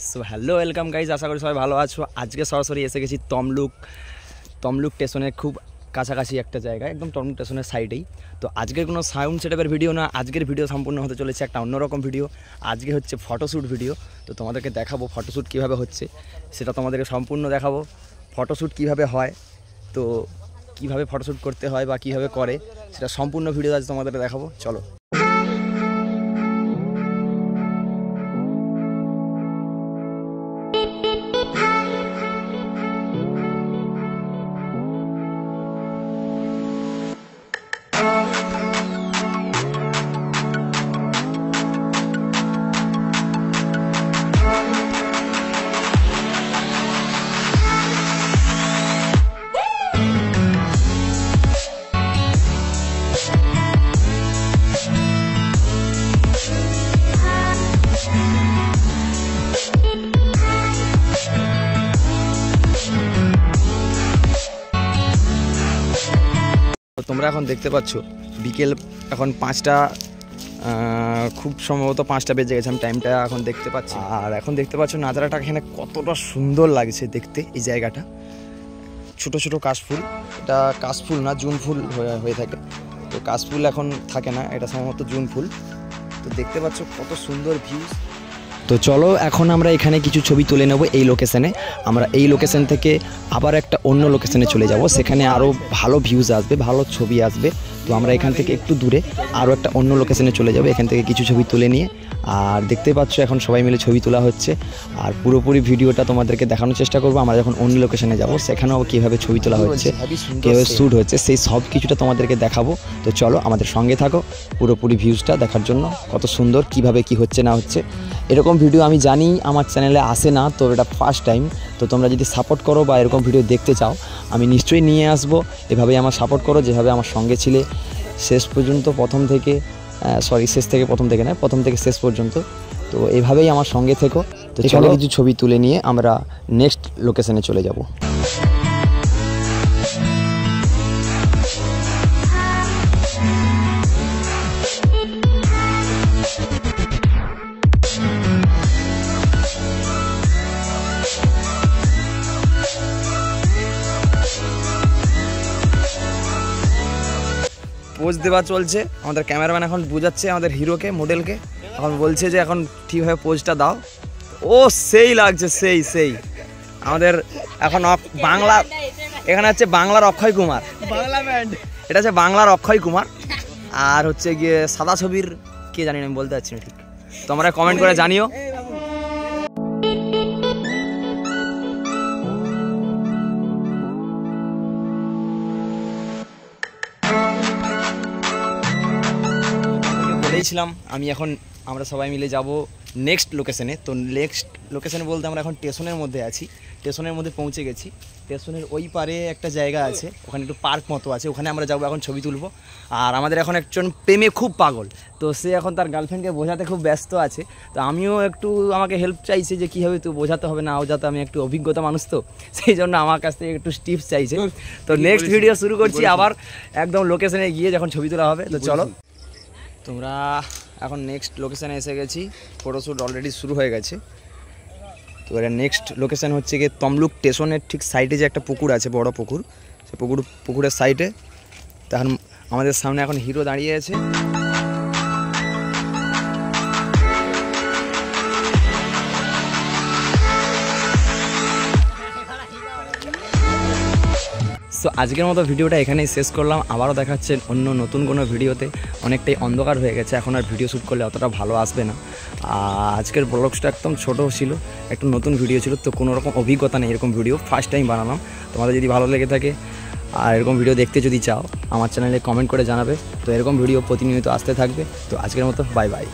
So hello welcome guys, আশা করি সবাই ভালো আছো। আজকে সরাসরি এসে গেছি তমলুক স্টেশনের খুব কাছাকাছি একটা জায়গায়, একদম তমলুক স্টেশনের সাইডেই। তো আজকের কোনো সাউন্ড সেটআপের ভিডিও না, আজকের ভিডিও সম্পূর্ণ হতে চলেছে একটা অন্যরকম ভিডিও। আজকে হচ্ছে ফটোশ্যুট ভিডিও। তো তোমাদেরকে দেখাবো ফটোশ্যুট কীভাবে হচ্ছে, সেটা তোমাদেরকে সম্পূর্ণ দেখাবো। ফটোশ্যুট কীভাবে হয়, তো কীভাবে ফটোশ্যুট করতে হয় বা কীভাবে করে, সেটা সম্পূর্ণ ভিডিও আজ তোমাদেরকে দেখাবো। চলো। তোমরা এখন দেখতে পাচ্ছ বিকেল এখন 5টা, খুব সম্ভবত 5টা বেজে গেছে, আমি টাইমটা এখন দেখতে পাচ্ছি। আর এখন দেখতে পাচ্ছ নাজারাটা এখানে কতটা সুন্দর লাগছে দেখতে। এই জায়গাটা ছোট ছোট কাশফুল, এটা কাশফুল না জুন ফুল হয়ে থাকে, তো কাশফুল এখন থাকে না, এটা সম্ভবত জুন ফুল। তো দেখতে পাচ্ছ কত সুন্দর ভিউজ। তো চলো এখন আমরা এখানে কিছু ছবি তুলে নেব এই লোকেশানে। আমরা এই লোকেশান থেকে আবার একটা অন্য লোকেশানে চলে যাব, সেখানে আরও ভালো ভিউজ আসবে, ভালো ছবি আসবে। তো আমরা এখান থেকে একটু দূরে আরও একটা অন্য লোকেশানে চলে যাব, এখান থেকে কিছু ছবি তুলে নিয়ে। আর দেখতে পাচ্ছ এখন সবাই মিলে ছবি তোলা হচ্ছে, আর পুরোপুরি ভিডিওটা তোমাদেরকে দেখানোর চেষ্টা করবো। আমরা যখন অন্য লোকেশানে যাব সেখানেও কীভাবে ছবি তোলা হচ্ছে, কীভাবে শ্যুট হচ্ছে, সেই সব কিছুটা তোমাদেরকে দেখাবো। তো চলো আমাদের সঙ্গে থাকো পুরোপুরি ভিউজটা দেখার জন্য, কত সুন্দর কীভাবে কি হচ্ছে না হচ্ছে। এরকম ভিডিও আমি জানি আমার চ্যানেলে আসে না, তো এটা ফার্স্ট টাইম। তো তোমরা যদি সাপোর্ট করো বা এরকম ভিডিও দেখতে চাও, আমি নিশ্চয়ই নিয়ে আসবো। এভাবেই আমার সাপোর্ট করো, যেভাবে আমার সঙ্গে ছিলে শেষ পর্যন্ত, শেষ থেকে প্রথম থেকে শেষ পর্যন্ত। তো এভাবেই আমার সঙ্গে থেকো। তো চলো কিছু ছবি তুলে নিয়ে আমরা নেক্সট লোকেশনে চলে যাব। পোজ দেওয়া চলছে, আমাদের ক্যামেরাম্যান এখন বোঝাচ্ছে আমাদের হিরোকে, মডেলকে, এখন বলছে যে এখন ঠিকভাবে পোজটা দাও। ও সেই লাগছে, সেই আমাদের এখন বাংলা, এখানে হচ্ছে বাংলার অক্ষয় কুমার, বাংলা ব্যান্ড, এটা হচ্ছে বাংলার অক্ষয় কুমার। আর হচ্ছে গিয়ে সাদা ছবির কে জানি না, আমি বলতে পারছি না ঠিক, তোমরা কমেন্ট করে জানিও। বলেছিলাম আমরা সবাই মিলে যাব নেক্সট লোকেশনে। তো নেক্সট লোকেশনে বলতে আমরা এখন স্টেশনের মধ্যে আছি, স্টেশনের মধ্যে পৌঁছে গেছি। স্টেশনের ওই পারে একটা জায়গা আছে, ওখানে একটু পার্ক মতো আছে, ওখানে আমরা যাবো, এখন ছবি তুলবো। আর আমাদের এখন একজন প্রেমে খুব পাগল, তো সে এখন তার গার্লফ্রেন্ডকে বোঝাতে খুব ব্যস্ত আছে। তো আমিও একটু আমাকে হেল্প চাইছে যে কীভাবে তুই বোঝাতে হবে না বোঝাতে, আমি একটু অভিজ্ঞতা মানুষ, তো সেই জন্য আমার কাছ থেকে একটু টিপস চাইছে। তো নেক্সট ভিডিও শুরু করছি আবার একদম লোকেশনে গিয়ে যখন ছবি তোলা হবে। তো চলো, তোমরা এখন নেক্সট লোকেশানে এসে গেছি, ফটোশ্যুট অলরেডি শুরু হয়ে গেছে। তো এটা নেক্সট লোকেশান হচ্ছে গিয়ে তমলুক স্টেশনের ঠিক সাইডে যে একটা পুকুর আছে, বড় পুকুর, সে পুকুরের সাইডে। তখন আমাদের সামনে এখন হিরো দাঁড়িয়ে আছে। তো আজকের মতো ভিডিওটা এখানেই শেষ করলাম, আবারও দেখাচ্ছে অন্য নতুন কোনো ভিডিওতে। অনেকটাই অন্ধকার হয়ে গেছে, এখন আর ভিডিও শ্যুট করলে অতটা ভালো আসবে না। আজকের ব্লগসটা একদম ছোটো ছিল, একটু নতুন ভিডিও ছিল, তো কোনো রকম অভিজ্ঞতা নেই, এরকম ভিডিও ফার্স্ট টাইম বানালাম। তোমাদের যদি ভালো লেগে থাকে আর এরকম ভিডিও দেখতে যদি চাও, আমার চ্যানেলে কমেন্ট করে জানাবে। তো এরকম ভিডিও প্রতিনিয়ত আসতে থাকবে। তো আজকের মতো বাই বাই।